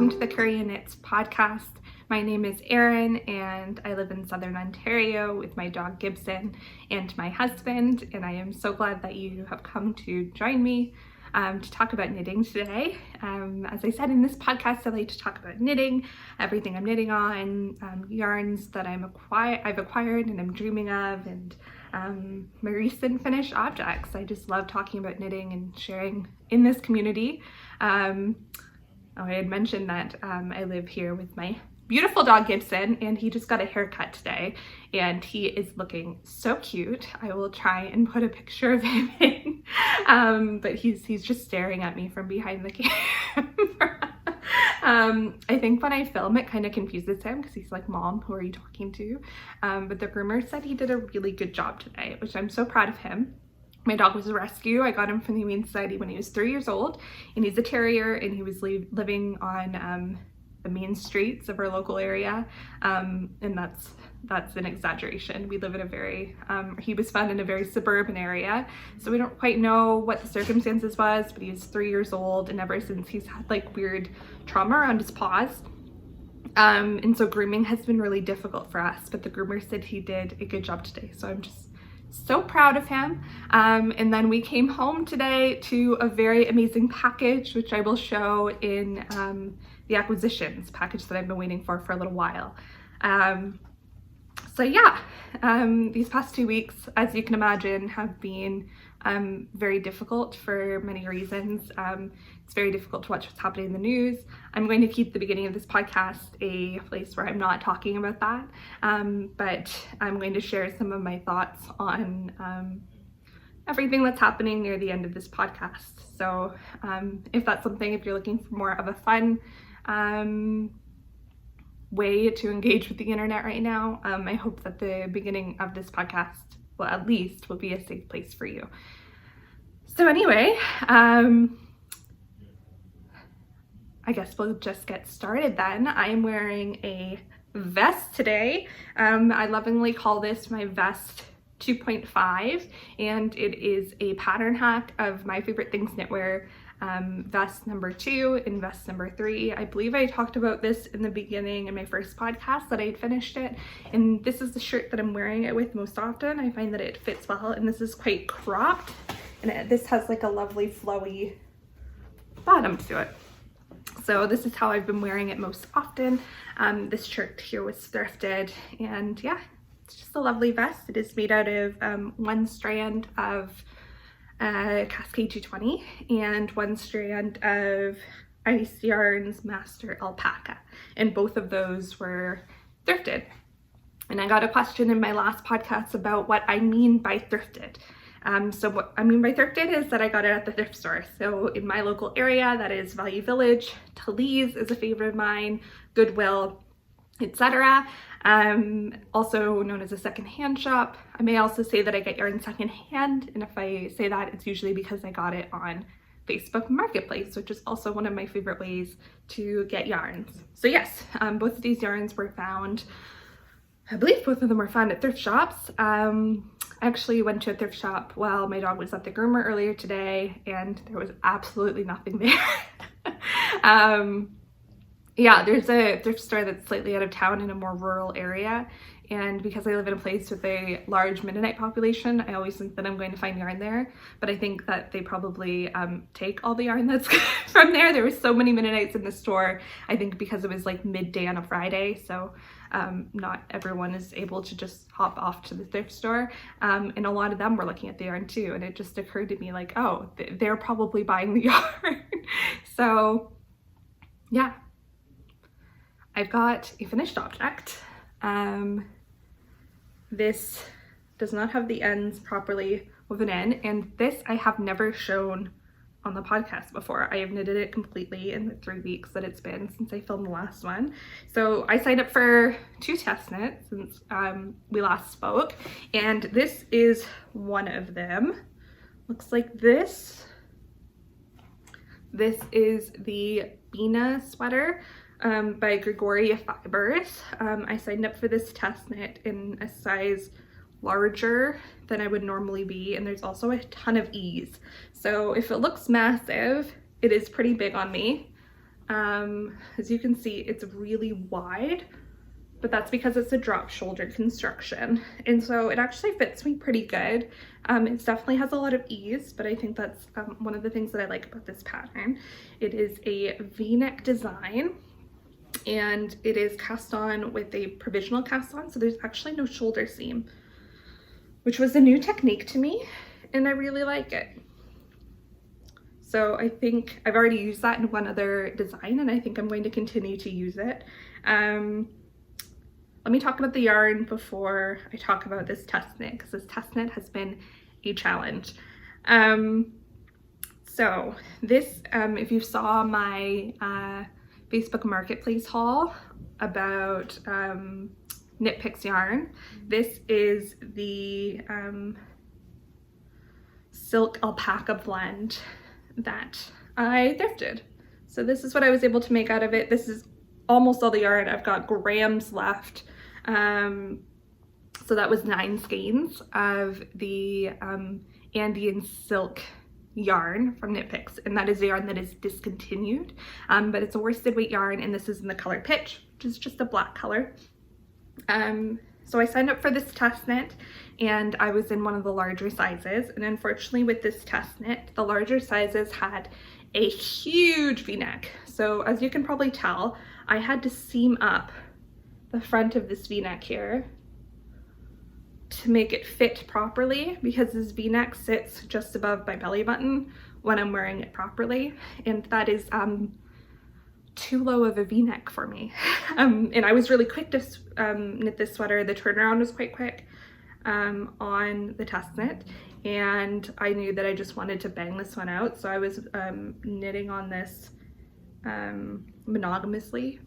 welcome to the Kuriaknits podcast. My name is Erin and I live in Southern Ontario with my dog Gibson and my husband, and I am so glad that you have come to join me to talk about knitting today. As I said in this podcast, I like to talk about knitting, everything I'm knitting on, yarns that I've acquired and I'm dreaming of, and my recent finished objects. I just love talking about knitting and sharing in this community. I had mentioned that I live here with my beautiful dog Gibson, and he just got a haircut today and he is looking so cute. I will try and put a picture of him in, but he's just staring at me from behind the camera. I think when I film it kind of confuses him because he's like, "Mom, who are you talking to?" But the groomer said he did a really good job today, which I'm so proud of him. My dog was a rescue. I got him from the Humane Society when he was 3 years old, and he's a terrier, and he was living on the main streets of our local area, and that's an exaggeration. We live in a very, he was found in a very suburban area, so we don't quite know what the circumstances was, but he's 3 years old, and ever since he's had like weird trauma around his paws. And so grooming has been really difficult for us, but the groomer said he did a good job today, so I'm just so proud of him. And then we came home today to a very amazing package, which I will show in the acquisitions package that I've been waiting for a little while. So yeah, these past 2 weeks, as you can imagine, have been very difficult for many reasons. It's very difficult to watch what's happening in the news. I'm going to keep the beginning of this podcast a place where I'm not talking about that, but I'm going to share some of my thoughts on everything that's happening near the end of this podcast. So if that's something, if you're looking for more of a fun way to engage with the internet right now, I hope that the beginning of this podcast, well, at least, will be a safe place for you. So anyway, I guess we'll just get started then. I am wearing a vest today. I lovingly call this my vest 2.5, and it is a pattern hack of My Favorite Things Knitwear vest number 2 and vest number 3. I believe I talked about this in the beginning in my first podcast that I had finished it, and this is the shirt that I'm wearing it with most often. I find that it fits well, and this is quite cropped, and this has like a lovely flowy bottom to it. So this is how I've been wearing it most often. This shirt here was thrifted, and yeah, it's just a lovely vest. It is made out of one strand of Cascade 220 and one strand of Ice Yarns Master Alpaca, and both of those were thrifted. And I got a question in my last podcast about what I mean by thrifted. So what I mean by thrifted is that I got it at the thrift store. So in my local area, that is Value Village, Talese is a favorite of mine, Goodwill, etc. Also known as a secondhand shop. I may also say that I get yarn secondhand, and if I say that, it's usually because I got it on Facebook Marketplace, which is also one of my favorite ways to get yarns. So yes, both of these yarns were found, I believe both of them were found at thrift shops. I actually went to a thrift shop while my dog was at the groomer earlier today, and there was absolutely nothing there. Yeah, there's a thrift store that's slightly out of town in a more rural area, and because I live in a place with a large Mennonite population, I always think that I'm going to find yarn there, but I think that they probably take all the yarn that's from there. There were so many Mennonites in the store, I think because it was like midday on a Friday, so not everyone is able to just hop off to the thrift store, and a lot of them were looking at the yarn too, and it just occurred to me like, oh, they're probably buying the yarn. So yeah, I've got a finished object. This does not have the ends properly woven in, and this I have never shown on the podcast before. I have knitted it completely in the 3 weeks that it's been since I filmed the last one. So I signed up for 2 test knits since we last spoke, and this is one of them. Looks like this. This is the Bina sweater by Gregoria Fibres. I signed up for this test knit in a size larger than I would normally be, and there's also a ton of ease. So if it looks massive, it is pretty big on me. As you can see, it's really wide, but that's because it's a drop shoulder construction. And so it actually fits me pretty good. It definitely has a lot of ease, but I think that's one of the things that I like about this pattern. It is a V-neck design, and it is cast on with a provisional cast on, so there's actually no shoulder seam, which was a new technique to me, and I really like it. So I think I've already used that in one other design, and I think I'm going to continue to use it. Let me talk about the yarn before I talk about this test knit, because this test knit has been a challenge. So this, if you saw my Facebook Marketplace haul about Knit Picks yarn, this is the silk alpaca blend that I thrifted. So this is what I was able to make out of it. This is almost all the yarn. I've got grams left. So that was 9 skeins of the Indian silk yarn from Knit Picks, and that is a yarn that is discontinued, but it's a worsted weight yarn, and this is in the color Pitch, which is just a black color. So I signed up for this test knit, and I was in one of the larger sizes, and unfortunately with this test knit, the larger sizes had a huge V-neck. So as you can probably tell, I had to seam up the front of this V-neck here to make it fit properly, because this V-neck sits just above my belly button when I'm wearing it properly, and that is too low of a V-neck for me. And I was really quick to knit this sweater. The turnaround was quite quick on the test knit, and I knew that I just wanted to bang this one out, so I was knitting on this monogamously.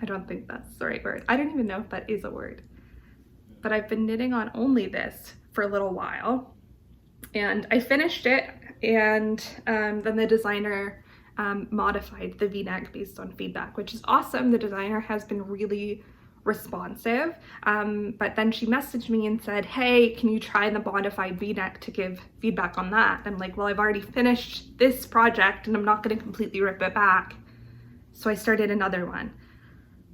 I don't think that's the right word. I don't even know if that is a word, but I've been knitting on only this for a little while, and I finished it, and then the designer modified the V-neck based on feedback, which is awesome. The designer has been really responsive, but then she messaged me and said, hey, can you try the modified V-neck to give feedback on that? I'm like, well, I've already finished this project and I'm not going to completely rip it back. So I started another one,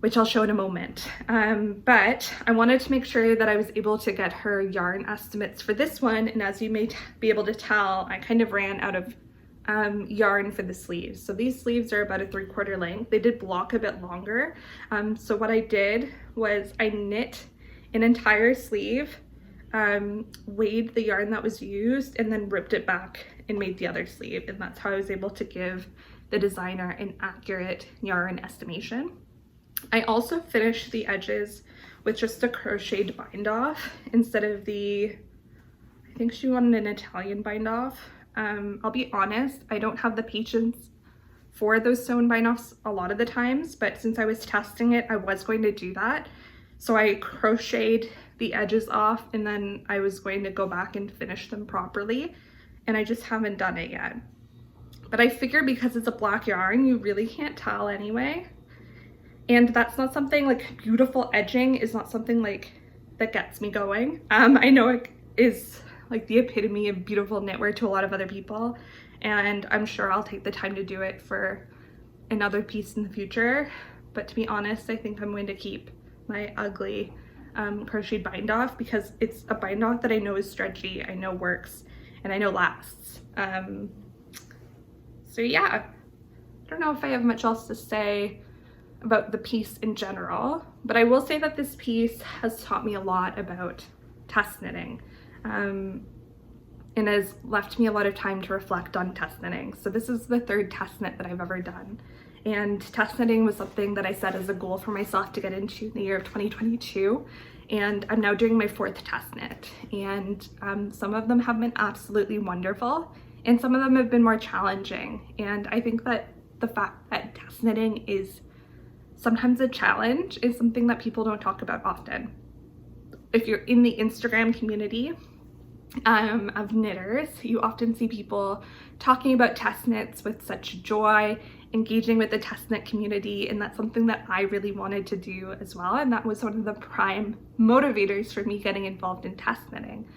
which I'll show in a moment. But I wanted to make sure that I was able to get her yarn estimates for this one, and as you may be able to tell, I kind of ran out of yarn for the sleeves. So these sleeves are about a 3/4 length. They did block a bit longer. So what I did was I knit an entire sleeve, weighed the yarn that was used, and then ripped it back and made the other sleeve. And that's how I was able to give the designer an accurate yarn estimation. I also finished the edges with just a crocheted bind off instead of the, I think she wanted an Italian bind off. I'll be honest, I don't have the patience for those sewn bind offs a lot of the times, but since I was testing it, I was going to do that. So I crocheted the edges off, and then I was going to go back and finish them properly, and I just haven't done it yet. But I figure because it's a black yarn, you really can't tell anyway. And that's not something like, beautiful edging is not something like that gets me going. I know it is like the epitome of beautiful knitwear to a lot of other people, and I'm sure I'll take the time to do it for another piece in the future. But to be honest, I think I'm going to keep my ugly crocheted bind off, because it's a bind off that I know is stretchy, I know works, and I know lasts. So yeah, I don't know if I have much else to say about the piece in general, but I will say that this piece has taught me a lot about test knitting, and has left me a lot of time to reflect on test knitting. So this is the 3rd test knit that I've ever done, and test knitting was something that I set as a goal for myself to get into in the year of 2022, and I'm now doing my 4th test knit, and some of them have been absolutely wonderful, and some of them have been more challenging. And I think that the fact that test knitting is sometimes a challenge is something that people don't talk about often. If you're in the Instagram community of knitters, you often see people talking about test knits with such joy, engaging with the test knit community, and that's something that I really wanted to do as well, and that was one of the prime motivators for me getting involved in test knitting.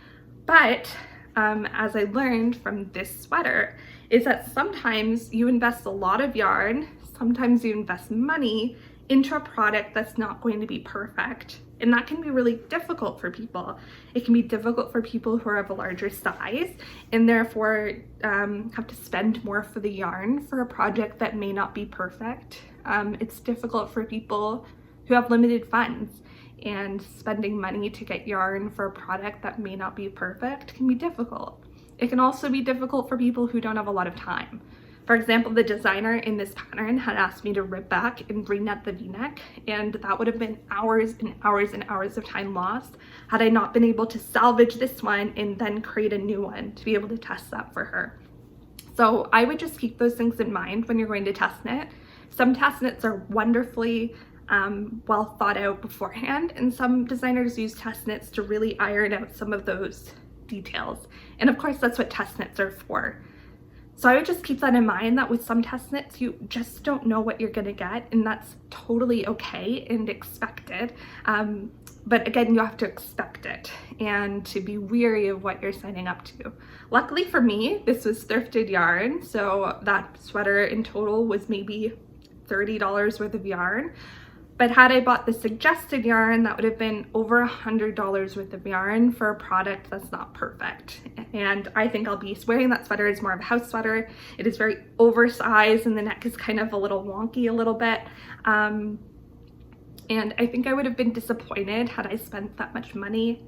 But as I learned from this sweater, is that sometimes you invest a lot of yarn, sometimes you invest money into a product that's not going to be perfect. And that can be really difficult for people. It can be difficult for people who are of a larger size and therefore have to spend more for the yarn for a project that may not be perfect. It's difficult for people who have limited funds, and spending money to get yarn for a product that may not be perfect can be difficult. It can also be difficult for people who don't have a lot of time. For example, the designer in this pattern had asked me to rip back and re-knit the v-neck, and that would have been hours and hours and hours of time lost had I not been able to salvage this one and then create a new one to be able to test that for her. So I would just keep those things in mind when you're going to test knit. Some test knits are wonderfully well thought out beforehand, and some designers use test knits to really iron out some of those details. And of course, that's what test knits are for. So I would just keep that in mind, that with some test knits, you just don't know what you're gonna get, and that's totally okay and expected. But again, you have to expect it and to be weary of what you're signing up to. Luckily for me, this was thrifted yarn, so that sweater in total was maybe $30 worth of yarn. But had I bought the suggested yarn, that would have been over $100 worth of yarn for a product that's not perfect. And I think I'll be wearing that sweater as more of a house sweater. It is very oversized and the neck is kind of a little wonky a little bit. And I think I would have been disappointed had I spent that much money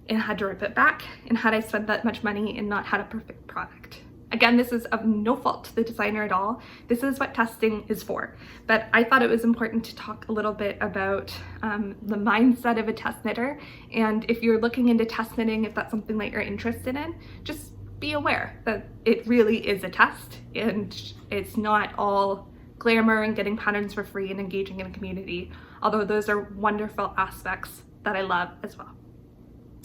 and had to rip it back, and had I spent that much money and not had a perfect product. Again, this is of no fault to the designer at all. This is what testing is for. But I thought it was important to talk a little bit about the mindset of a test knitter. And if you're looking into test knitting, if that's something that you're interested in, just be aware that it really is a test, and it's not all glamour and getting patterns for free and engaging in a community, although those are wonderful aspects that I love as well.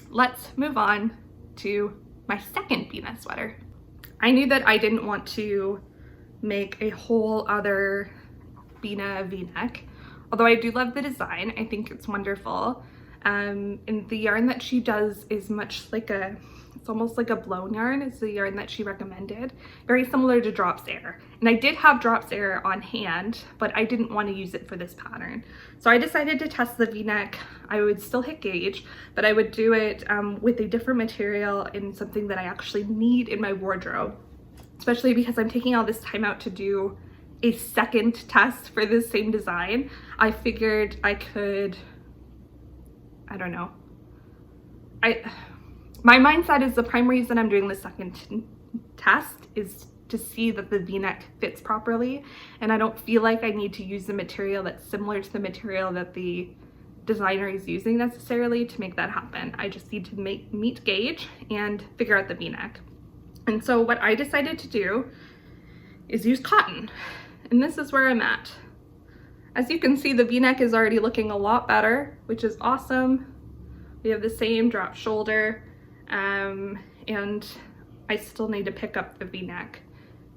Let's move on to my second Bina sweater. I knew that I didn't want to make a whole other Bina v-neck, although I do love the design. I think it's wonderful. And the yarn that she does is much like it's almost like a blown yarn. It's the yarn that she recommended, very similar to Drops Air. And I did have Drops Air on hand, but I didn't want to use it for this pattern. So I decided to test the v-neck. I would still hit gauge, but I would do it with a different material and something that I actually need in my wardrobe, especially because I'm taking all this time out to do a second test for this same design. I figured I could, I don't know. My mindset is the primary reason I'm doing the second test is to see that the v-neck fits properly, and I don't feel like I need to use the material that's similar to the material that the designer is using necessarily to make that happen. I just need to meet gauge and figure out the v-neck. And so what I decided to do is use cotton, and this is where I'm at. As you can see, the v-neck is already looking a lot better, which is awesome. We have the same drop shoulder, and I still need to pick up the v-neck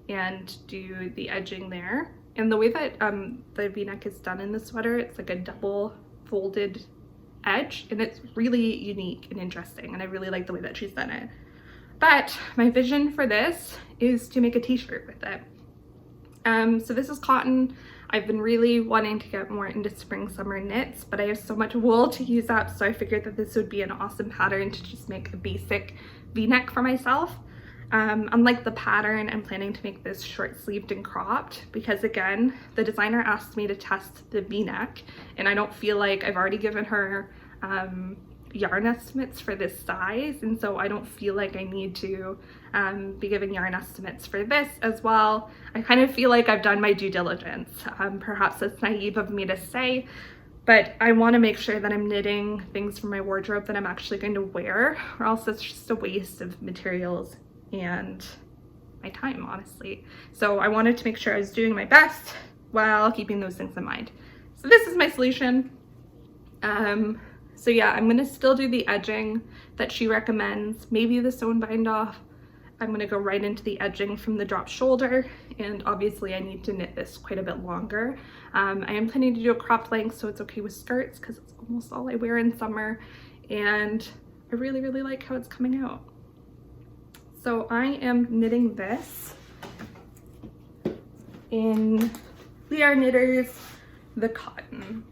and do the edging there. And the way that the v-neck is done in the sweater, it's like a double folded edge, and it's really unique and interesting, and I really like the way that she's done it. But my vision for this is to make a t-shirt with it. So this is cotton. I've been really wanting to get more into spring summer knits, but I have so much wool to use up, so I figured that this would be an awesome pattern to just make a basic v-neck for myself. Unlike the pattern, I'm planning to make this short sleeved and cropped because, again, the designer asked me to test the v-neck, and I don't feel like I've already given her yarn estimates for this size, and so I don't feel like I need to be giving yarn estimates for this as well. I kind of feel like I've done my due diligence. Perhaps that's naive of me to say, but I want to make sure that I'm knitting things from my wardrobe that I'm actually going to wear, or else it's just a waste of materials and my time, honestly. So I wanted to make sure I was doing my best while keeping those things in mind. So this is my solution. So yeah, I'm gonna still do the edging that she recommends, maybe the sew and bind off. I'm gonna go right into the edging from the drop shoulder, and obviously I need to knit this quite a bit longer. I am planning to do a cropped length, so it's okay with skirts because it's almost all I wear in summer, and I really, really like how it's coming out. So I am knitting this in We Are Knitters the cotton.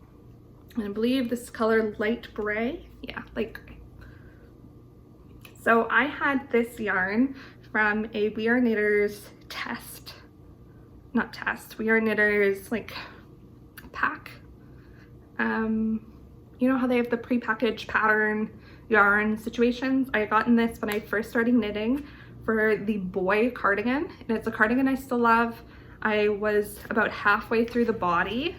And I believe this color light gray. Yeah, light gray. So I had this yarn from a We Are Knitters test. Not test, We Are Knitters like pack. You know how they have the pre-packaged pattern yarn situations? I had gotten this when I first started knitting for the boy cardigan, and it's a cardigan I still love. I was about halfway through the body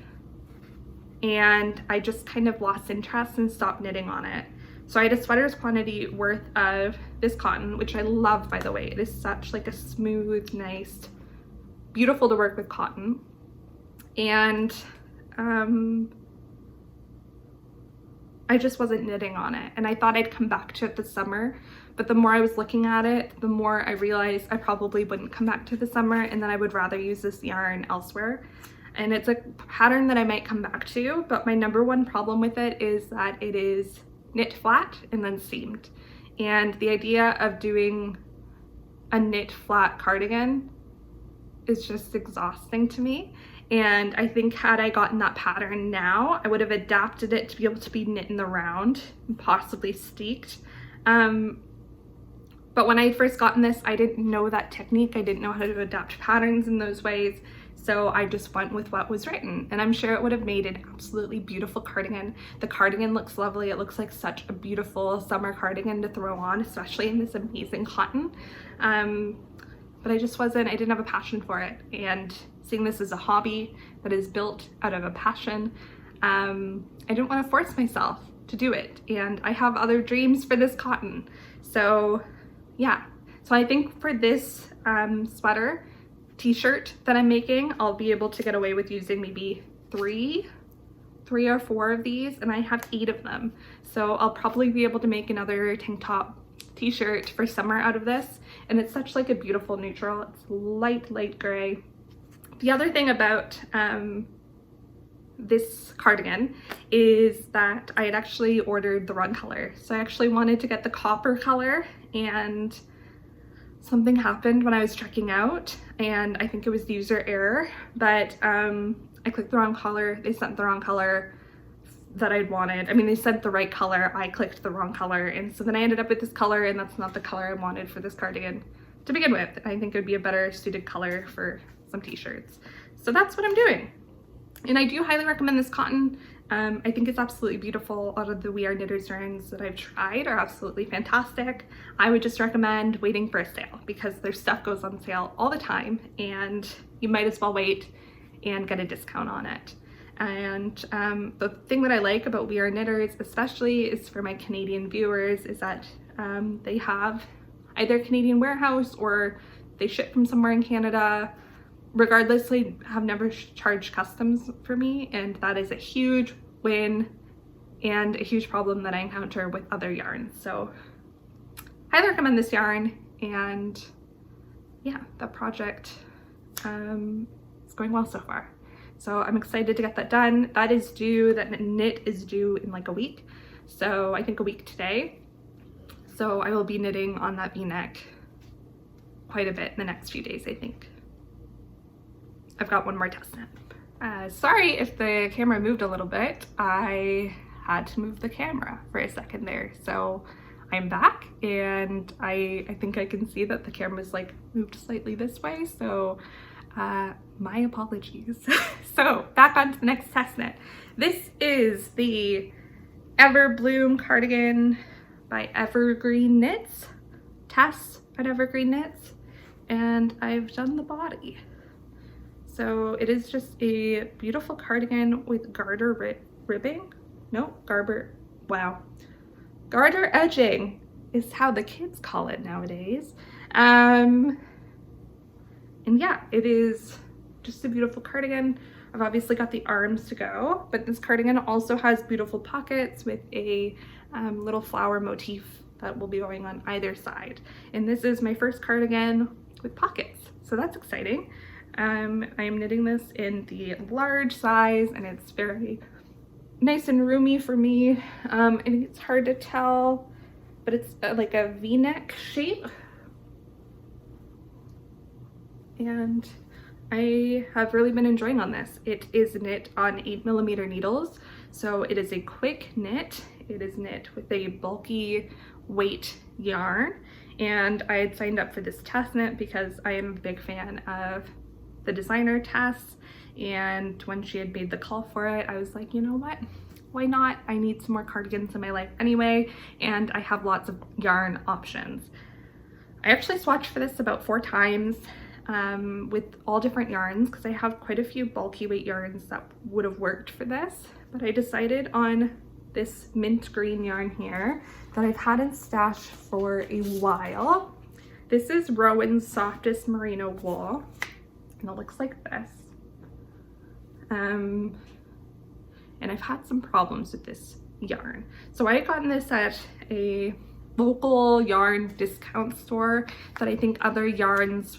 and I just kind of lost interest and stopped knitting on it. So I had a sweater's quantity worth of this cotton, which I love, by the way. It is such like a smooth, nice, beautiful to work with cotton. And I just wasn't knitting on it, and I thought I'd come back to it this summer, but the more I was looking at it, the more I realized I probably wouldn't come back to the summer, and then I would rather use this yarn elsewhere. And it's a pattern that I might come back to, but my number one problem with it is that it is knit flat and then seamed. And the idea of doing a knit flat cardigan is just exhausting to me. And I think had I gotten that pattern now, I would have adapted it to be able to be knit in the round and possibly steeked. But when I had first gotten this, I didn't know that technique. I didn't know how to adapt patterns in those ways. So I just went with what was written, and I'm sure it would have made an absolutely beautiful cardigan. The cardigan looks lovely. It looks like such a beautiful summer cardigan to throw on, especially in this amazing cotton. But I didn't have a passion for it. And seeing this as a hobby that is built out of a passion, I didn't want to force myself to do it. And I have other dreams for this cotton. So yeah, so I think for this sweater t-shirt that I'm making, I'll be able to get away with using maybe three or four of these, and I have 8 of them. So I'll probably be able to make another tank top t-shirt for summer out of this. And it's such like a beautiful neutral. It's light gray. The other thing about this cardigan is that I had actually ordered the wrong color. So I actually wanted to get the copper color, and something happened when I was checking out, and I think it was user error, but I clicked the wrong color. They sent the wrong color that I'd wanted. I mean, they sent the right color, I clicked the wrong color, and so then I ended up with this color, and that's not the color I wanted for this cardigan to begin with. I think it would be a better suited color for some t-shirts. So that's what I'm doing. And I do highly recommend this cotton. I think it's absolutely beautiful. All of the We Are Knitters yarns that I've tried are absolutely fantastic. I would just recommend waiting for a sale, because their stuff goes on sale all the time, and you might as well wait and get a discount on it. And the thing that I like about We Are Knitters, especially is for my Canadian viewers, is that they have either a Canadian warehouse or they ship from somewhere in Canada. Regardless, they have never charged customs for me, and that is a huge win and a huge problem that I encounter with other yarns. So highly recommend this yarn, and yeah, the project is going well so far. So I'm excited to get that done. That knit is due in like a week. So I think a week today. So I will be knitting on that V-neck quite a bit in the next few days, I think. I've got one more test knit. Sorry if the camera moved a little bit. I had to move the camera for a second there. So I'm back, and I think I can see that the camera's like moved slightly this way. So my apologies. So back on to the next test knit. This is the Everbloom cardigan by Evergreen Knits. Tess at Evergreen Knits. And I've done the body. So it is just a beautiful cardigan with garter ribbing. No, garter edging is how the kids call it nowadays. And yeah, it is just a beautiful cardigan. I've obviously got the arms to go, but this cardigan also has beautiful pockets with a little flower motif that will be going on either side. And this is my first cardigan with pockets, so that's exciting. I am knitting this in the large size, and it's very nice and roomy for me. I think it's hard to tell, but it's like a V-neck shape. and I have really been enjoying on this. It is knit on 8mm needles, so it is a quick knit. It is knit with a bulky weight yarn, and I had signed up for this test knit because I am a big fan of the designer Tess, and when she had made the call for it, I was like, you know what? Why not? I need some more cardigans in my life anyway, and I have lots of yarn options. I actually swatched for this about 4 times with all different yarns because I have quite a few bulky weight yarns that would have worked for this, but I decided on this mint green yarn here that I've had in stash for a while. This is Rowan's Softest Merino Wool, and it looks like this. And I've had some problems with this yarn. So I had gotten this at a local yarn discount store that I think other yarns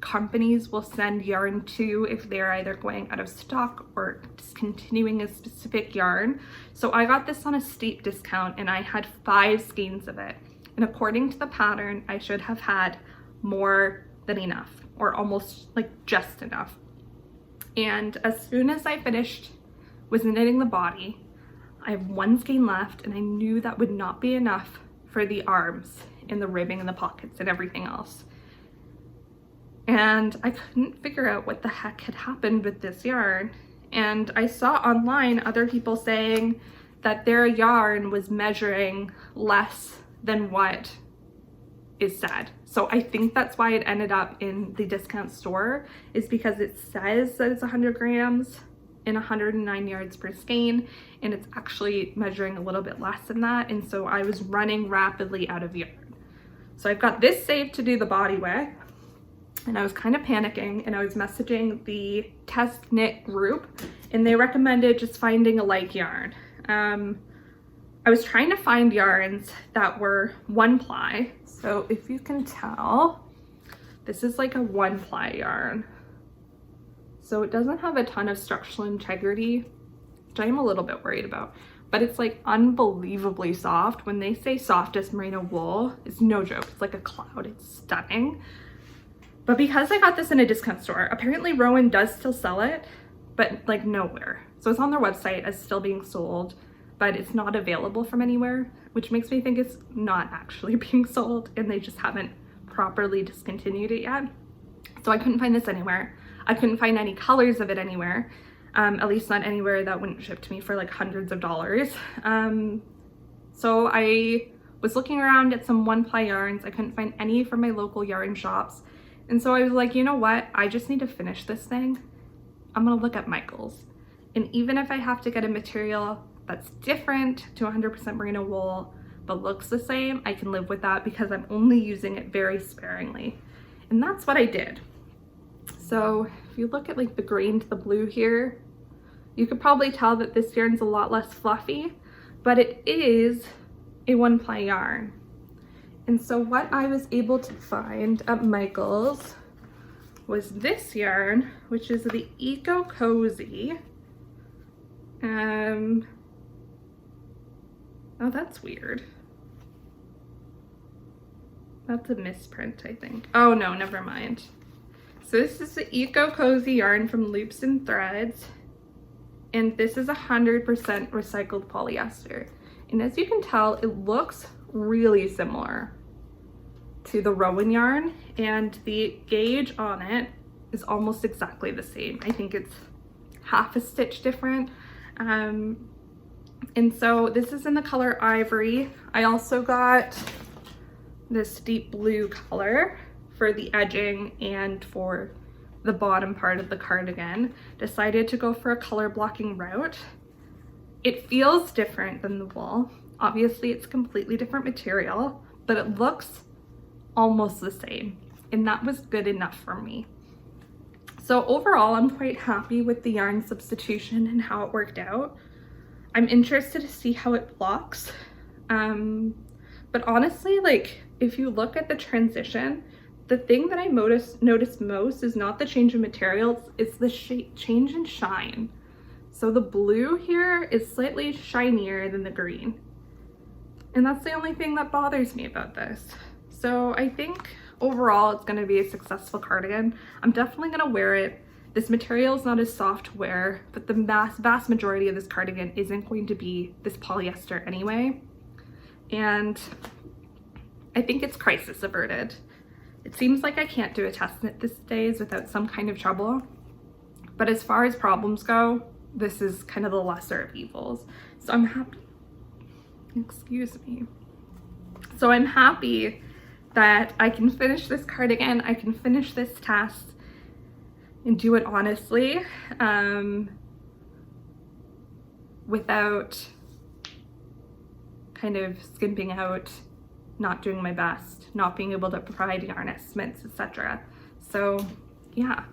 companies will send yarn to if they're either going out of stock or discontinuing a specific yarn. So I got this on a steep discount and I had 5 skeins of it. And according to the pattern, I should have had more than enough, or almost like just enough. And as soon as I finished was knitting the body, I have 1 skein left, and I knew that would not be enough for the arms and the ribbing and the pockets and everything else. And I couldn't figure out what the heck had happened with this yarn. And I saw online other people saying that their yarn was measuring less than what is said. So I think that's why it ended up in the discount store, is because it says that it's 100 grams and 109 yards per skein, and it's actually measuring a little bit less than that. And so I was running rapidly out of yarn. So I've got this saved to do the body with, and I was kind of panicking, and I was messaging the test knit group, and they recommended just finding a like yarn. I was trying to find yarns that were 1-ply. So if you can tell, this is like a 1-ply yarn. So it doesn't have a ton of structural integrity, which I'm a little bit worried about, but it's like unbelievably soft. When they say softest merino wool, it's no joke. It's like a cloud. It's stunning. But because I got this in a discount store, apparently Rowan does still sell it, but like nowhere. So it's on their website as still being sold, but it's not available from anywhere, which makes me think it's not actually being sold and they just haven't properly discontinued it yet. So I couldn't find this anywhere. I couldn't find any colors of it anywhere, at least not anywhere that wouldn't ship to me for like hundreds of dollars. So I was looking around at some 1-ply yarns. I couldn't find any from my local yarn shops. And so I was like, you know what? I just need to finish this thing. I'm gonna look at Michael's. And even if I have to get a material that's different to 100% merino wool, but looks the same, I can live with that because I'm only using it very sparingly. And that's what I did. So if you look at like the green to the blue here, you could probably tell that this yarn's a lot less fluffy, but it is a 1-ply yarn. And so what I was able to find at Michael's was this yarn, which is the Eco Cozy. Oh, that's weird. That's a misprint, I think. Oh no, never mind. So this is the Eco Cozy yarn from Loops and Threads, and this is 100% recycled polyester. And as you can tell, it looks really similar to the Rowan yarn, and the gauge on it is almost exactly the same. I think it's half a stitch different. And so this is in the color Ivory. I also got this deep blue color for the edging and for the bottom part of the cardigan. Decided to go for a color blocking route. It feels different than the wool. Obviously it's completely different material, but it looks almost the same, and that was good enough for me. So overall, I'm quite happy with the yarn substitution and how it worked out. I'm interested to see how it blocks. But honestly, like if you look at the transition, the thing that I noticed most is not the change in materials, it's the change in shine. So the blue here is slightly shinier than the green. And that's the only thing that bothers me about this. So I think overall it's going to be a successful cardigan. I'm definitely going to wear it. This material is not as soft to wear, but the vast majority of this cardigan isn't going to be this polyester anyway. And I think it's crisis averted. It seems like I can't do a test knit these days without some kind of trouble. But as far as problems go, this is kind of the lesser of evils. So I'm happy, excuse me. So I'm happy that I can finish this cardigan, I can finish this test and do it honestly, without kind of skimping out, not doing my best, not being able to provide yarn estimates, etc. So yeah,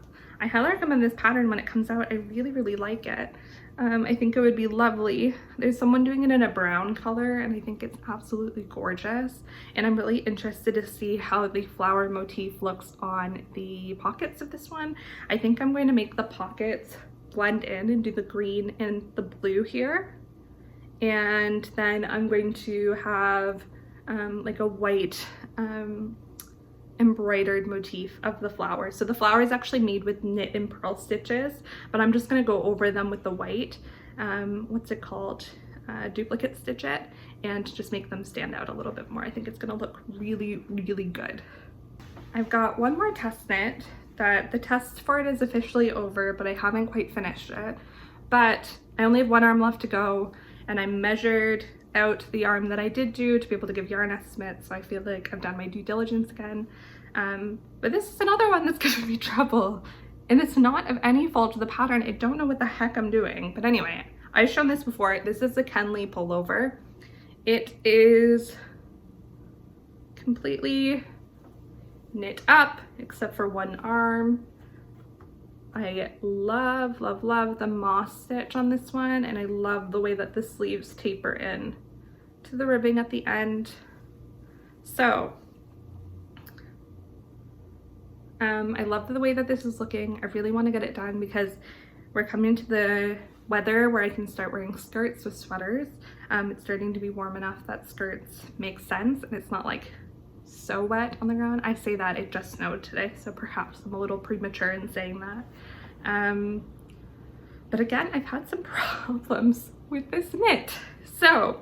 I highly recommend this pattern when it comes out. I really like it. I think it would be lovely. There's someone doing it in a brown color and I think it's absolutely gorgeous. And I'm really interested to see how the flower motif looks on the pockets of this one. I think I'm going to make the pockets blend in and do the green and the blue here. And then I'm going to have like a white embroidered motif of the flower. So the flower is actually made with knit and purl stitches, but I'm just going to go over them with the white, what's it called, duplicate stitch it, and just make them stand out a little bit more. I think it's going to look really good. I've got one more test knit that the test for it is officially over, but I haven't quite finished it. But I only have one arm left to go, and I measured out the arm that I did do to be able to give yarn estimates, so I feel like I've done my due diligence again. But this is another one that's gonna be trouble, and it's not of any fault of the pattern. I don't know what the heck I'm doing, but anyway, I've shown this before. This is the Kenley pullover. It is completely knit up except for one arm. I love the moss stitch on this one, and I love the way that the sleeves taper in to the ribbing at the end. So I love the way that this is looking. I really want to get it done because we're coming to the weather where I can start wearing skirts with sweaters. It's starting to be warm enough that skirts make sense and it's not like so wet on the ground. I say that, it just snowed today, so perhaps I'm a little premature in saying that. But again, I've had some problems with this knit. So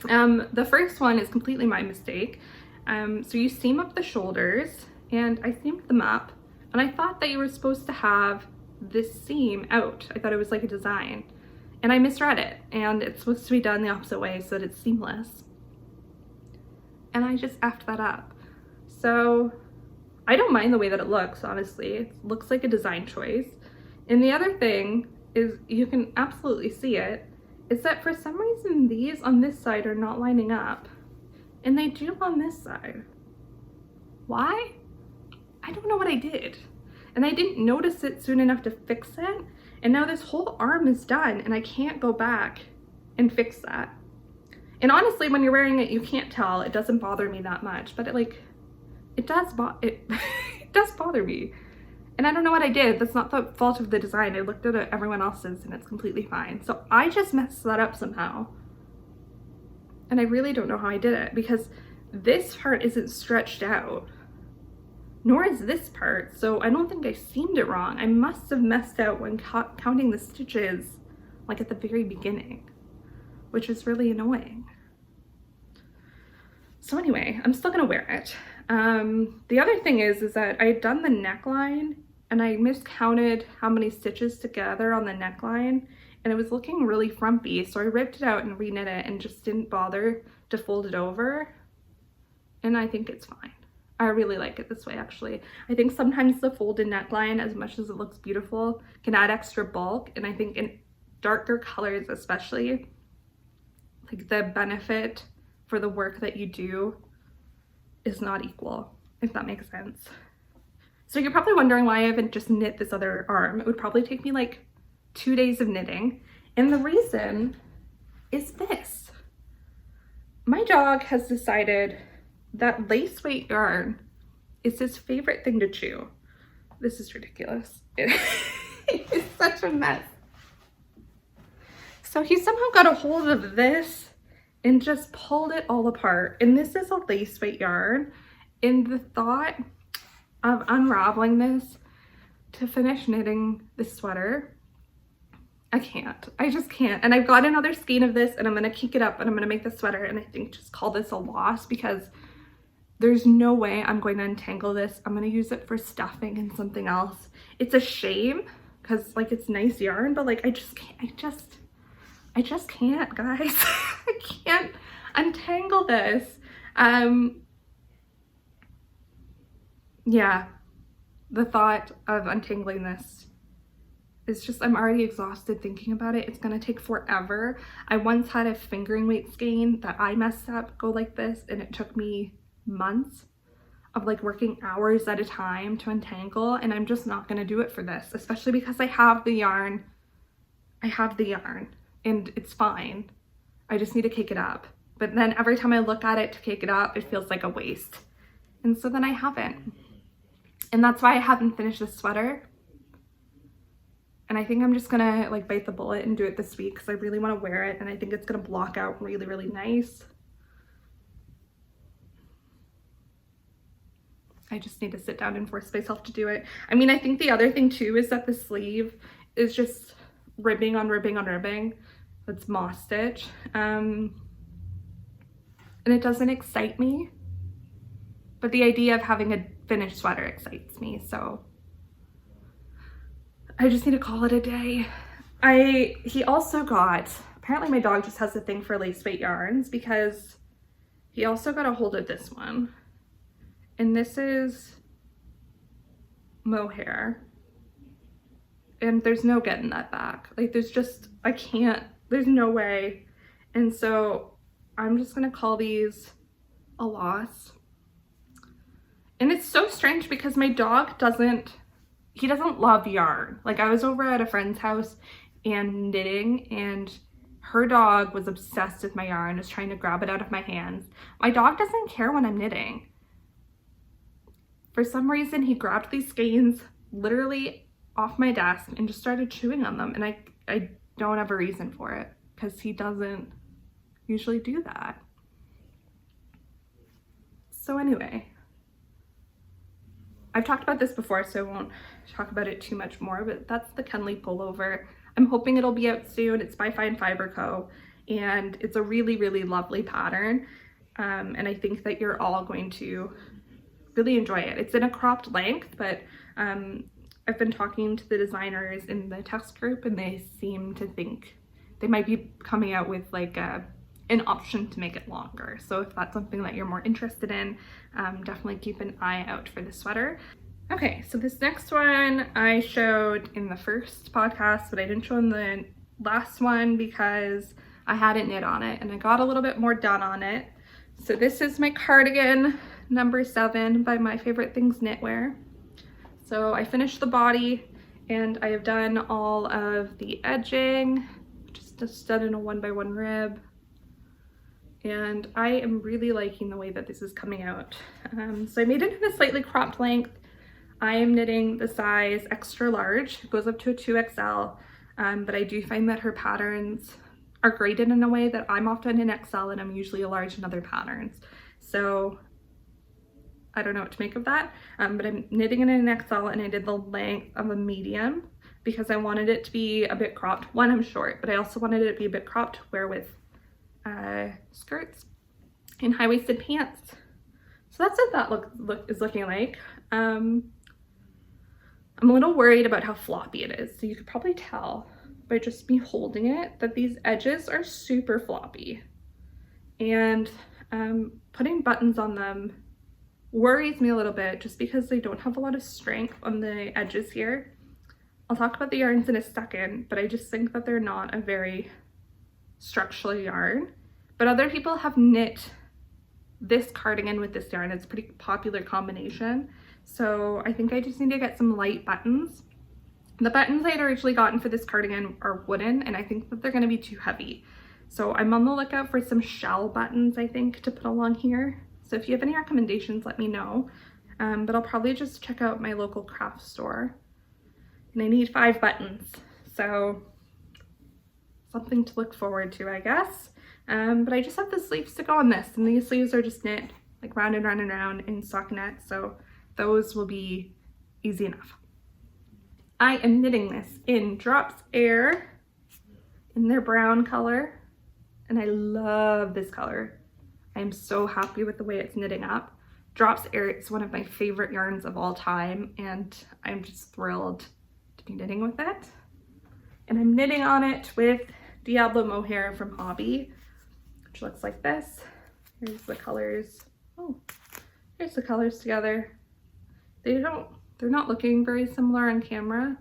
the first one is completely my mistake. So you seam up the shoulders, and I seamed them up, and I thought that you were supposed to have this seam out. I thought it was like a design, and I misread it, and it's supposed to be done the opposite way so that it's seamless. And I just effed that up. So I don't mind the way that it looks, honestly. It looks like a design choice. And the other thing is, you can absolutely see it, is that for some reason these on this side are not lining up, and they do on this side. Why? I don't know what I did. And I didn't notice it soon enough to fix it, and now this whole arm is done and I can't go back and fix that. And honestly, when you're wearing it, you can't tell. It doesn't bother me that much, but it does bother me. And I don't know what I did. That's not the fault of the design. I looked at everyone else's and it's completely fine. So I just messed that up somehow. And I really don't know how I did it, because this part isn't stretched out, nor is this part. So I don't think I seamed it wrong. I must have messed out when counting the stitches, like at the very beginning, which is really annoying. So anyway, I'm still gonna wear it. The other thing is that I had done the neckline and I miscounted how many stitches together on the neckline, and it was looking really frumpy. So I ripped it out and reknit it and just didn't bother to fold it over. And I think it's fine. I really like it this way, actually. I think sometimes the folded neckline, as much as it looks beautiful, can add extra bulk. And I think in darker colors especially, like the benefit for the work that you do is not equal, if that makes sense. So you're probably wondering why I haven't just knit this other arm. It would probably take me like 2 days of knitting. And the reason is this. My dog has decided that lace weight yarn is his favorite thing to chew. This is ridiculous. It's such a mess. So he somehow got a hold of this and just pulled it all apart. And this is a lace weight yarn, in the thought of unraveling this to finish knitting this sweater, I can't. I just can't. And I've got another skein of this and I'm gonna kick it up and I'm gonna make the sweater, and I think just call this a loss because there's no way I'm going to untangle this. I'm gonna use it for stuffing and something else. It's a shame because like it's nice yarn, but like I just can't, I just can't, guys. I can't untangle this. Yeah, the thought of untangling this is just, I'm already exhausted thinking about it. It's gonna take forever. I once had a fingering weight skein that I messed up go like this, and it took me months of like working hours at a time to untangle, and I'm just not gonna do it for this, especially because I have the yarn. And it's fine. I just need to cake it up. But then every time I look at it to cake it up, it feels like a waste. And so then I haven't. And that's why I haven't finished this sweater. And I think I'm just gonna like bite the bullet and do it this week because I really want to wear it, and I think it's gonna block out really, really nice. I just need to sit down and force myself to do it. I mean, I think the other thing too is that the sleeve is just ribbing on ribbing on ribbing. It's moss stitch. And it doesn't excite me, but the idea of having a finished sweater excites me, so I just need to call it a day. He also got, apparently my dog just has a thing for lace weight yarns, because he also got a hold of this one, and this is mohair, and there's no getting that back. Like there's just, I can't, there's no way. And so I'm just gonna call these a loss. And it's so strange because my dog doesn't love yarn. Like I was over at a friend's house and knitting, and her dog was obsessed with my yarn, was trying to grab it out of my hands. My dog doesn't care when I'm knitting. For some reason, he grabbed these skeins literally off my desk and just started chewing on them. And I don't have a reason for it because he doesn't usually do that. So anyway, I've talked about this before, so I won't talk about it too much more, but that's the Kenley pullover. I'm hoping it'll be out soon. It's by Fine Fibre Co. And it's a really, really lovely pattern. And I think that you're all going to really enjoy it. It's in a cropped length, but I've been talking to the designers in the test group, and they seem to think they might be coming out with like an option to make it longer. So if that's something that you're more interested in, definitely keep an eye out for the sweater. Okay, so this next one I showed in the first podcast, but I didn't show in the last one because I hadn't knit on it and I got a little bit more done on it. So this is my cardigan number 7 by My Favorite Things Knitwear. So I finished the body and I have done all of the edging, just done in a 1x1 rib. And I am really liking the way that this is coming out. So I made it in a slightly cropped length. I am knitting the size extra large. It goes up to a 2XL, but I do find that her patterns are graded in a way that I'm often in XL and I'm usually a large in other patterns. So I don't know what to make of that, but I'm knitting it in an XL, and I did the length of a medium because I wanted it to be a bit cropped. One, I'm short, but I also wanted it to be a bit cropped to wear with skirts and high-waisted pants. So that's what that is looking like. I'm a little worried about how floppy it is. So you could probably tell by just me holding it that these edges are super floppy. And putting buttons on them worries me a little bit just because they don't have a lot of strength on the edges here. I'll talk about the yarns in a second, but I just think that they're not a very structural yarn. But other people have knit this cardigan with this yarn. It's a pretty popular combination. So I think I just need to get some light buttons. The buttons I had originally gotten for this cardigan are wooden, and I think that they're going to be too heavy. So I'm on the lookout for some shell buttons, I think, to put along here. So if you have any recommendations, let me know. But I'll probably just check out my local craft store. And I need 5 buttons. So something to look forward to, I guess. But I just have the sleeves to go on this, and these sleeves are just knit like round and round and round in stockinette, so those will be easy enough. I am knitting this in Drops Air in their brown color, and I love this color. I'm so happy with the way it's knitting up. Drops Air is one of my favorite yarns of all time, and I'm just thrilled to be knitting with it. And I'm knitting on it with Diablo Mohair from Hobby, which looks like this. Here's the colors. Oh, here's the colors together. They're not looking very similar on camera,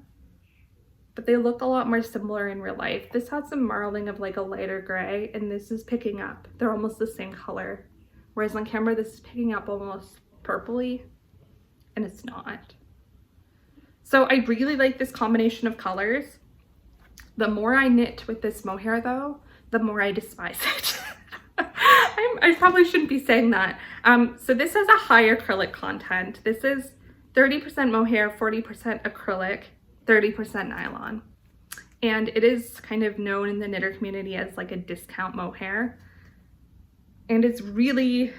but they look a lot more similar in real life. This has some marling of like a lighter gray, and this is picking up. They're almost the same color. Whereas on camera, this is picking up almost purpley, and it's not. So I really like this combination of colors. The more I knit with this mohair though, the more I despise it. I probably shouldn't be saying that. So this has a high acrylic content. This is 30% mohair, 40% acrylic, 30% nylon. And it is kind of known in the knitter community as like a discount mohair. And it's really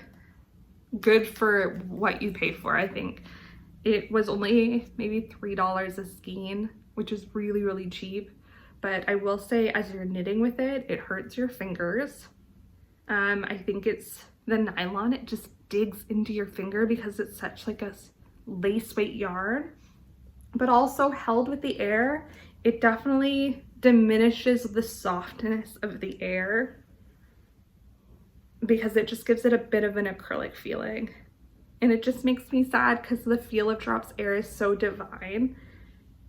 good for what you pay for, I think. It was only maybe $3 a skein, which is really, really cheap. But I will say, as you're knitting with it, it hurts your fingers. I think it's the nylon, it just digs into your finger because it's such like a lace weight yarn. But also held with the air, it definitely diminishes the softness of the air because it just gives it a bit of an acrylic feeling. And it just makes me sad because the feel of Drops Air is so divine.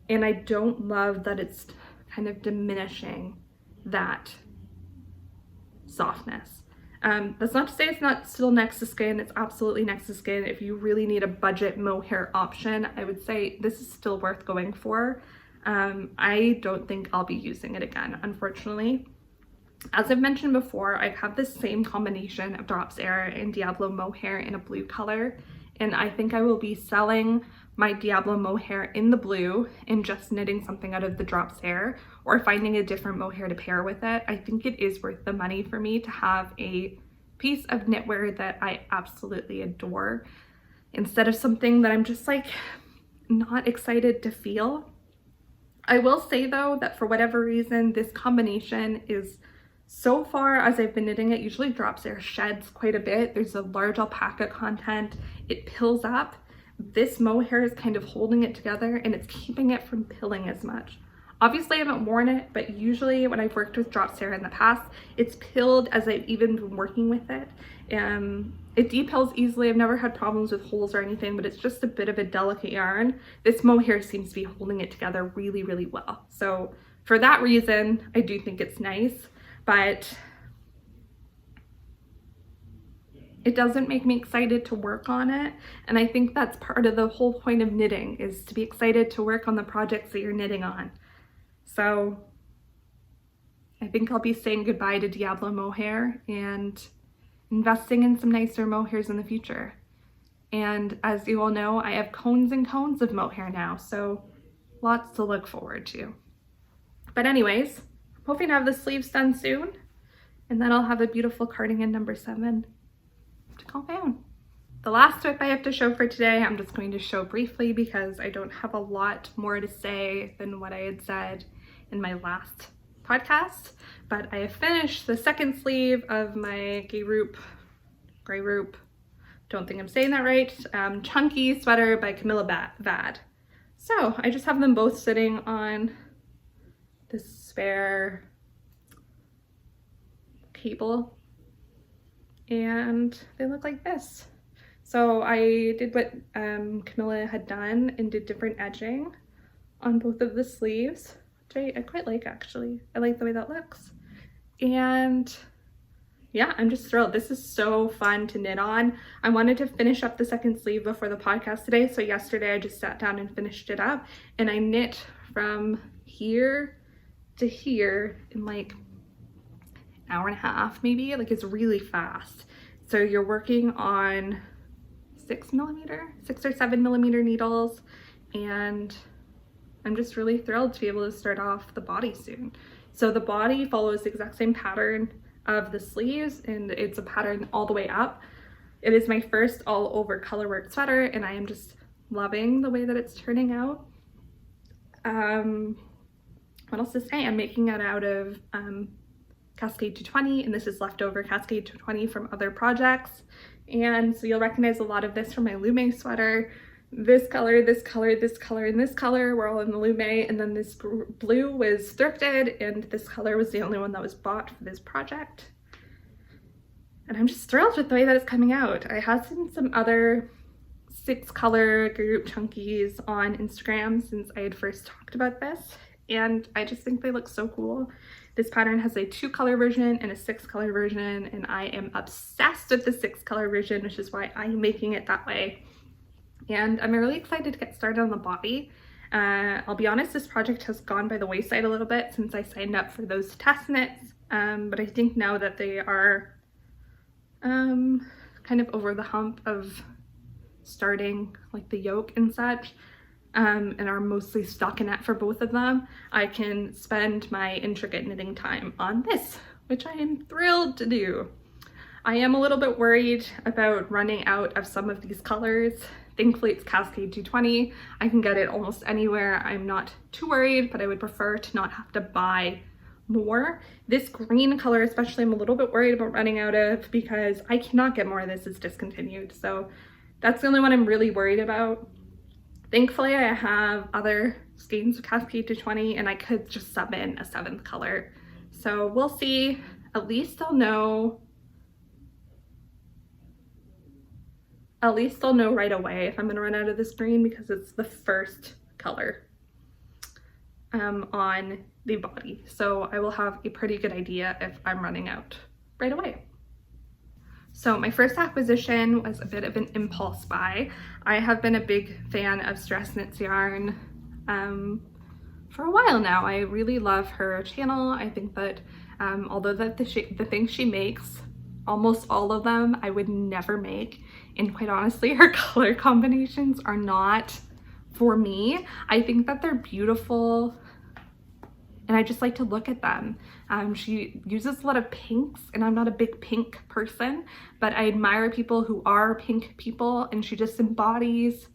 And I don't love that it's kind of diminishing that softness. That's not to say it's not still next to skin. It's absolutely next to skin. If you really need a budget mohair option, I would say this is still worth going for. I don't think I'll be using it again, unfortunately. As I've mentioned before, I have the same combination of Drops Air and Diablo Mohair in a blue color, and I think I will be selling my Diablo Mohair in the blue and just knitting something out of the Drops Air or finding a different mohair to pair with it. I think it is worth the money for me to have a piece of knitwear that I absolutely adore instead of something that I'm just like not excited to feel. I will say though that for whatever reason, this combination is, so far as I've been knitting it, usually Drops Air sheds quite a bit. There's a large alpaca content. It pills up. This mohair is kind of holding it together and it's keeping it from pilling as much. Obviously I haven't worn it, but usually when I've worked with Drops Air in the past, it's pilled as I've even been working with it. It depills easily. I've never had problems with holes or anything, but it's just a bit of a delicate yarn. This mohair seems to be holding it together really, really well. So for that reason, I do think it's nice, but it doesn't make me excited to work on it. And I think that's part of the whole point of knitting, is to be excited to work on the projects that you're knitting on. So I think I'll be saying goodbye to Diablo Mohair and investing in some nicer mohairs in the future. And as you all know, I have cones and cones of mohair now, so lots to look forward to. But anyways, I'm hoping to have the sleeves done soon, and then I'll have a beautiful cardigan number 7 to call down. The last whip I have to show for today, I'm just going to show briefly because I don't have a lot more to say than what I had said in my last podcast, but I have finished the second sleeve of my Grærup, don't think I'm saying that right, chunky sweater by Camilla Vad. So I just have them both sitting on this spare cable and they look like this. So I did what Camilla had done and did different edging on both of the sleeves, which I quite like actually. I like the way that looks. And yeah, I'm just thrilled. This is so fun to knit on. I wanted to finish up the second sleeve before the podcast today. So yesterday I just sat down and finished it up, and I knit from here to here in like an hour and a half maybe. Like, it's really fast. So you're working on 6 or 7 millimeter needles, and I'm just really thrilled to be able to start off the body soon. So the body follows the exact same pattern of the sleeves, and it's a pattern all the way up. It is my first all over colorwork sweater and I am just loving the way that it's turning out. What else to say? I'm making it out of Cascade 220, and this is leftover Cascade 220 from other projects. And so you'll recognize a lot of this from my Lume sweater. This color, this color, this color, and this color were all in the Lume, and then this blue was thrifted, and this color was the only one that was bought for this project. And I'm just thrilled with the way that it's coming out. I have seen some other 6-color Grærup chunkies on Instagram since I had first talked about this, and I just think they look so cool. This pattern has a 2-color version and a 6-color version, and I am obsessed with the 6-color version, which is why I'm making it that way. And I'm really excited to get started on the body. I'll be honest, this project has gone by the wayside a little bit since I signed up for those test knits, but I think now that they are kind of over the hump of starting like the yoke and such, and are mostly stockinette for both of them, I can spend my intricate knitting time on this, which I am thrilled to do. I am a little bit worried about running out of some of these colors. Thankfully it's Cascade 220. I can get it almost anywhere. I'm not too worried, but I would prefer to not have to buy more. This green color especially, I'm a little bit worried about running out of because I cannot get more of this. It's discontinued. So that's the only one I'm really worried about. Thankfully I have other skeins of Cascade 220 and I could just sub in a 7th color. So we'll see. At least I'll know right away if I'm gonna run out of this green because it's the first color on the body. So I will have a pretty good idea if I'm running out right away. So my first acquisition was a bit of an impulse buy. I have been a big fan of Stress Knits yarn for a while now. I really love her channel. I think that although that the things she makes, almost all of them I would never make, and quite honestly her color combinations are not for me. I think that they're beautiful and I just like to look at them. She uses a lot of pinks and I'm not a big pink person, but I admire people who are pink people, and she just embodies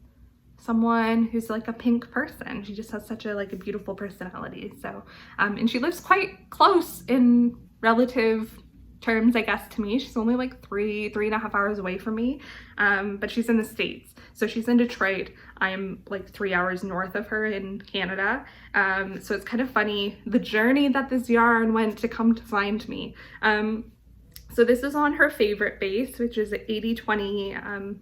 someone who's like a pink person. She just has such a like a beautiful personality. So and she lives quite close in relative terms, I guess, to me. She's only like three and a half hours away from me, but she's in the States. So she's in Detroit. I'm like 3 hours north of her in Canada. So it's kind of funny the journey that this yarn went to come to find me. So this is on her favorite base, which is an 80-20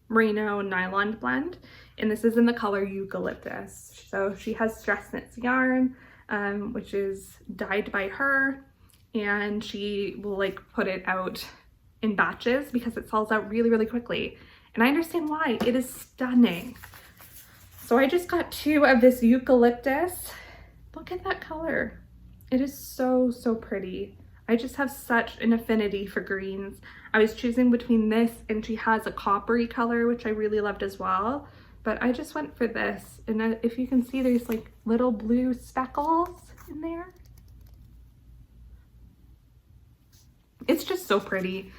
merino nylon blend, and this is in the color eucalyptus. So she has Stress Knits yarn, which is dyed by her, and she will like put it out in batches because it sells out really, really quickly. And I understand why. It is stunning. So I just got 2 of this eucalyptus. Look at that color. It is so, so pretty. I just have such an affinity for greens. I was choosing between this and she has a coppery color, which I really loved as well. But I just went for this. And if you can see, there's like little blue speckles in there. It's just so pretty.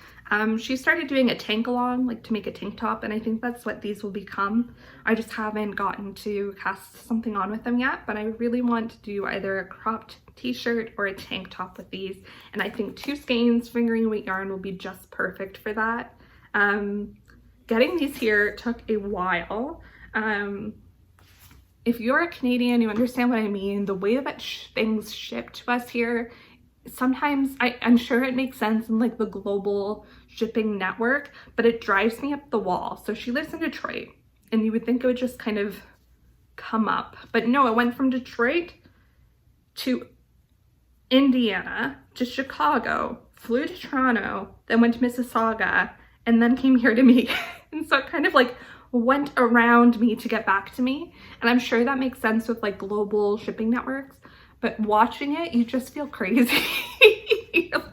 She started doing a tank along, like to make a tank top, and I think that's what these will become. I just haven't gotten to cast something on with them yet, but I really want to do either a cropped t-shirt or a tank top with these, and I think 2 skeins fingering weight yarn will be just perfect for that. Getting these here took a while. If you're a Canadian, you understand what I mean. The way that things ship to us here, sometimes I'm sure it makes sense in like the global shipping network, but it drives me up the wall. So she lives in Detroit and you would think it would just kind of come up, but no, it went from Detroit to Indiana to Chicago, flew to Toronto, then went to Mississauga, and then came here to me. And so it kind of like went around me to get back to me. And I'm sure that makes sense with like global shipping networks. But watching it, you just feel crazy.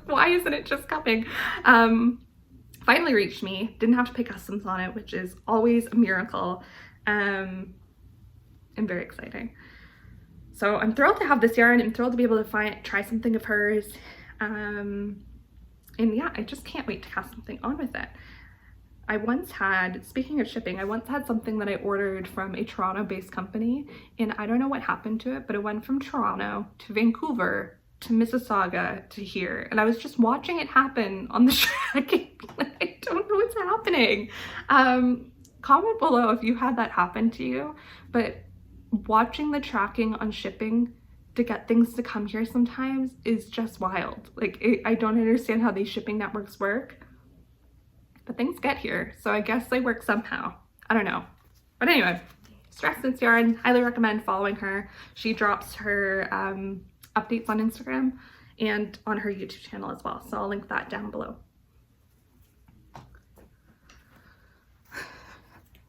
Why isn't it just coming? Finally reached me. Didn't have to pay customs on it, which is always a miracle. And very exciting. So I'm thrilled to have this yarn. I'm thrilled to be able to try something of hers. And yeah, I just can't wait to cast something on with it. I once had, speaking of shipping, I once had something that I ordered from a Toronto-based company, and I don't know what happened to it, but it went from Toronto to Vancouver to Mississauga to here, and I was just watching it happen on the tracking. Like, I don't know what's happening. Comment below if you had that happen to you, but watching the tracking on shipping to get things to come here sometimes is just wild. Like, I don't understand how these shipping networks work, but things get here, so I guess they work somehow. I don't know. But anyway, Stress Knits Yarn, highly recommend following her. She drops her updates on Instagram and on her YouTube channel as well, so I'll link that down below.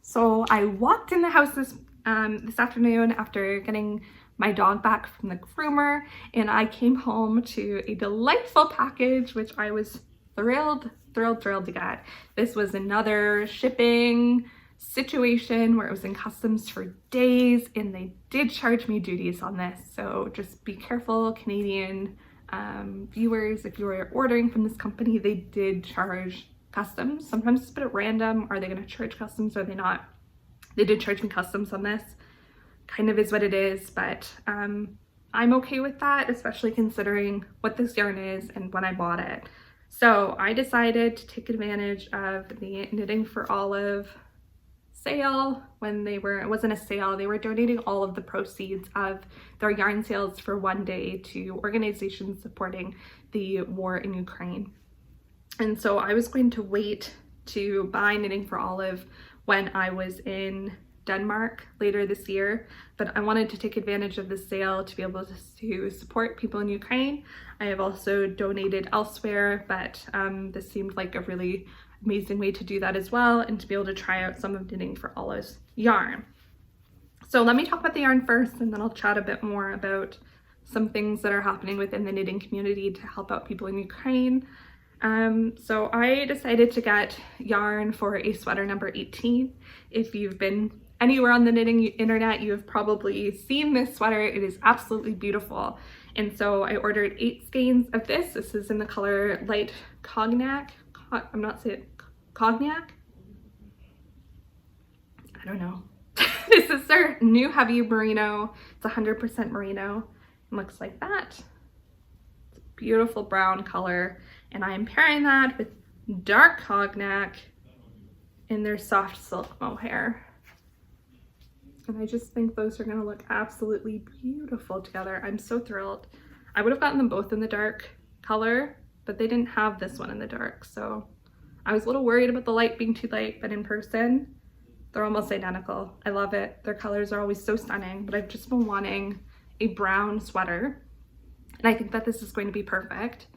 So I walked in the house this afternoon after getting my dog back from the groomer, and I came home to a delightful package, which I was thrilled to get. This was another shipping situation where it was in customs for days, and they did charge me duties on this, so just be careful, Canadian viewers. If you are ordering from this company, they did charge customs. Sometimes it's a bit at random. Are they going to charge customs or are they not? They did charge me customs on this. Kind of is what it is, but I'm okay with that, especially considering what this yarn is and when I bought it. So I decided to take advantage of the Knitting for Olive sale when it wasn't a sale, they were donating all of the proceeds of their yarn sales for one day to organizations supporting the war in Ukraine. And so I was going to wait to buy Knitting for Olive when I was in Denmark later this year, but I wanted to take advantage of the sale to be able to support people in Ukraine. I have also donated elsewhere, but this seemed like a really amazing way to do that as well, and to be able to try out some of Knitting for Olive's yarn. So let me talk about the yarn first, and then I'll chat a bit more about some things that are happening within the knitting community to help out people in Ukraine. So I decided to get yarn for a sweater number 18. If you've been anywhere on the knitting internet, you have probably seen this sweater. It is absolutely beautiful. And so I ordered 8 skeins of this. This is in the color light cognac. I'm not saying cognac. I don't know. This is their new heavy merino. It's 100% merino. It looks like that. It's a beautiful brown color. And I am pairing that with dark cognac in their soft silk mohair. And I just think those are gonna look absolutely beautiful together. I'm so thrilled. I would have gotten them both in the dark color, but they didn't have this one in the dark. So I was a little worried about the light being too light, but in person, they're almost identical. I love it. Their colors are always so stunning, but I've just been wanting a brown sweater. And I think that this is going to be perfect.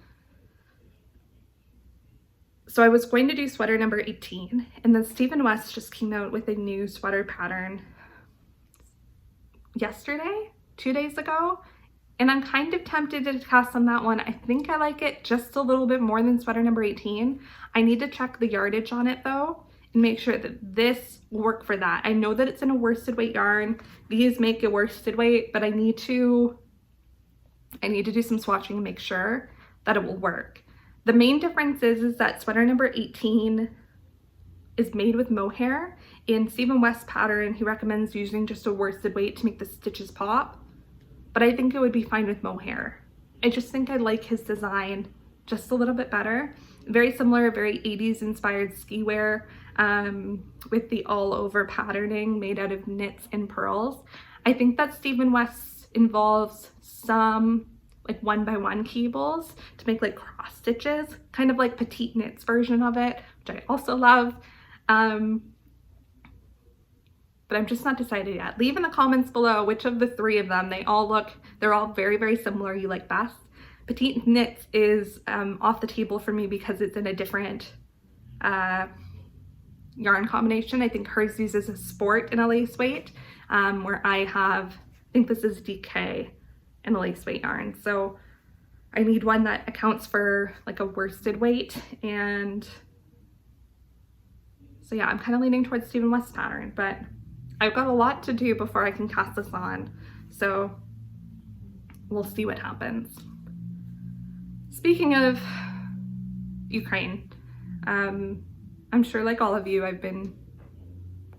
So I was going to do sweater number 18, and then Stephen West just came out with a new sweater pattern yesterday, 2 days ago, and I'm kind of tempted to cast on that one. I think I like it just a little bit more than sweater number 18. I need to check the yardage on it though and make sure that this will work for that. I know that it's in a worsted weight yarn. These make a worsted weight, but I need to do some swatching and make sure that it will work. The main difference is that sweater number 18 is made with mohair. In Stephen West's pattern, he recommends using just a worsted weight to make the stitches pop, but I think it would be fine with mohair. I just think I like his design just a little bit better. Very similar, very 80s inspired ski wear with the all over patterning made out of knits and pearls. I think that Stephen West involves some like 1x1 cables to make like cross stitches, kind of like PetiteKnit's version of it, which I also love. But I'm just not decided yet. Leave in the comments below which of the 3 of them, they're all very, very similar, you like best. PetiteKnit is off the table for me because it's in a different yarn combination. I think hers uses a sport in a lace weight, where I think this is DK in a lace weight yarn. So I need one that accounts for like a worsted weight, and so yeah, I'm kind of leaning towards Stephen West's pattern, but I've got a lot to do before I can cast this on, so we'll see what happens. Speaking of Ukraine, I'm I'm sure like all of you, I've been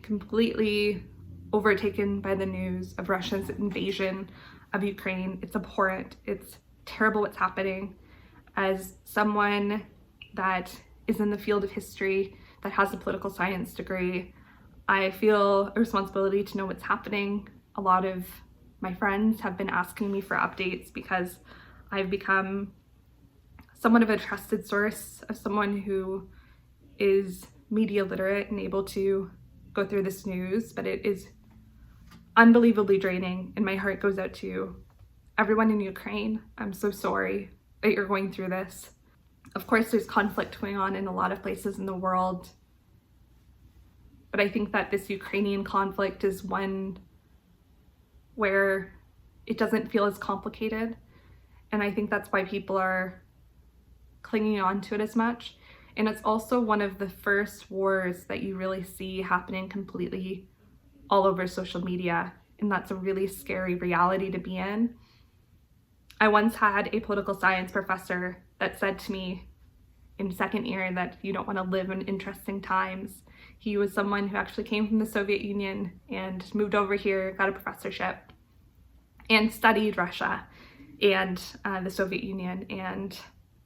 completely overtaken by the news of Russia's invasion of Ukraine. It's abhorrent. It's terrible what's happening. As someone that is in the field of history, that has a political science degree, I feel a responsibility to know what's happening. A lot of my friends have been asking me for updates because I've become somewhat of a trusted source of someone who is media literate and able to go through this news, but it is unbelievably draining, and my heart goes out to everyone in Ukraine. I'm so sorry that you're going through this. Of course, there's conflict going on in a lot of places in the world, but I think that this Ukrainian conflict is one where it doesn't feel as complicated, and I think that's why people are clinging on to it as much. And it's also one of the first wars that you really see happening completely all over social media, and that's a really scary reality to be in. I once had a political science professor that said to me in second year that you don't want to live in interesting times. He was someone who actually came from the Soviet Union and moved over here, got a professorship, and studied Russia and the Soviet Union. And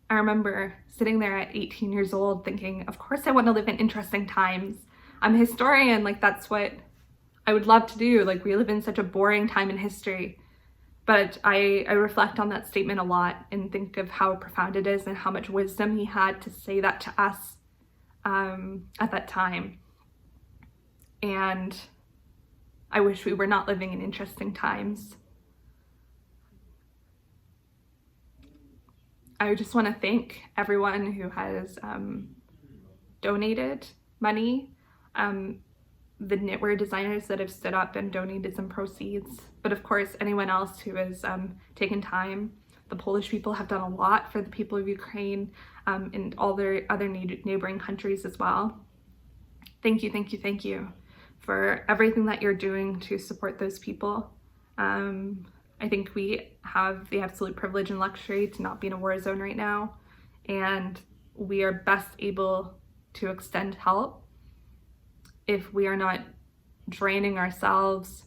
I remember sitting there at 18 years old thinking, of course I want to live in interesting times. I'm a historian, like that's what I would love to do. Like we live in such a boring time in history. But I reflect on that statement a lot and think of how profound it is and how much wisdom he had to say that to us at that time. And I wish we were not living in interesting times. I just want to thank everyone who has donated money, the knitwear designers that have stood up and donated some proceeds, but of course anyone else who has taken time. The Polish people have done a lot for the people of Ukraine and all their other neighboring countries as well. Thank you, thank you, thank you for everything that you're doing to support those people. I think we have the absolute privilege and luxury to not be in a war zone right now, and we are best able to extend help if we are not draining ourselves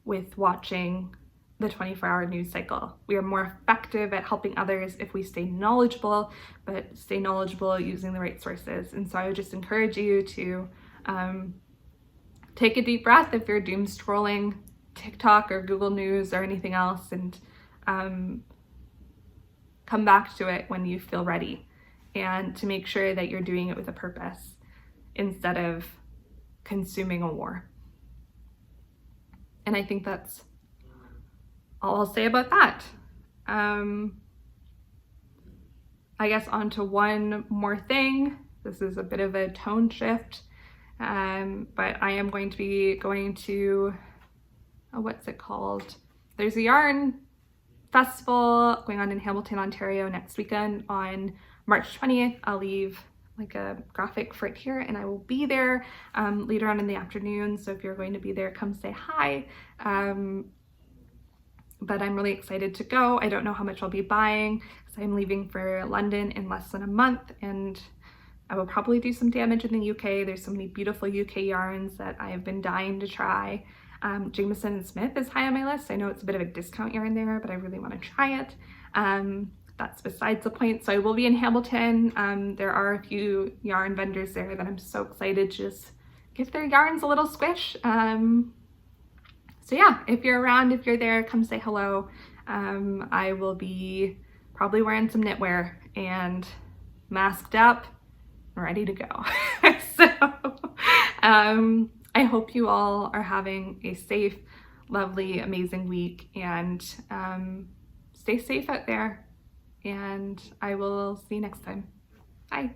with watching the 24-hour news cycle. We are more effective at helping others if we stay knowledgeable, but stay knowledgeable using the right sources. And so I would just encourage you to take a deep breath if you're doom scrolling TikTok or Google News or anything else, and come back to it when you feel ready, and to make sure that you're doing it with a purpose instead of consuming a war. And I think that's all I'll say about that. I guess on to one more thing. This is a bit of a tone shift, but I am going to be going to what's it called? There's a yarn festival going on in Hamilton, Ontario next weekend on March 20th. I'll leave like a graphic for it here, and I will be there later on in the afternoon. So if you're going to be there, come say hi. But I'm really excited to go. I don't know how much I'll be buying because I'm leaving for London in less than a month, and I will probably do some damage in the UK. There's so many beautiful UK yarns that I have been dying to try. Jameson and Smith is high on my list. I know it's a bit of a discount yarn there, but I really want to try it. That's besides the point. So I will be in Hamilton. There are a few yarn vendors there that I'm so excited to just give their yarns a little squish. So yeah, if you're around, if you're there, come say hello. I will be probably wearing some knitwear and masked up, ready to go. So I hope you all are having a safe, lovely, amazing week, and stay safe out there, and I will see you next time. Bye.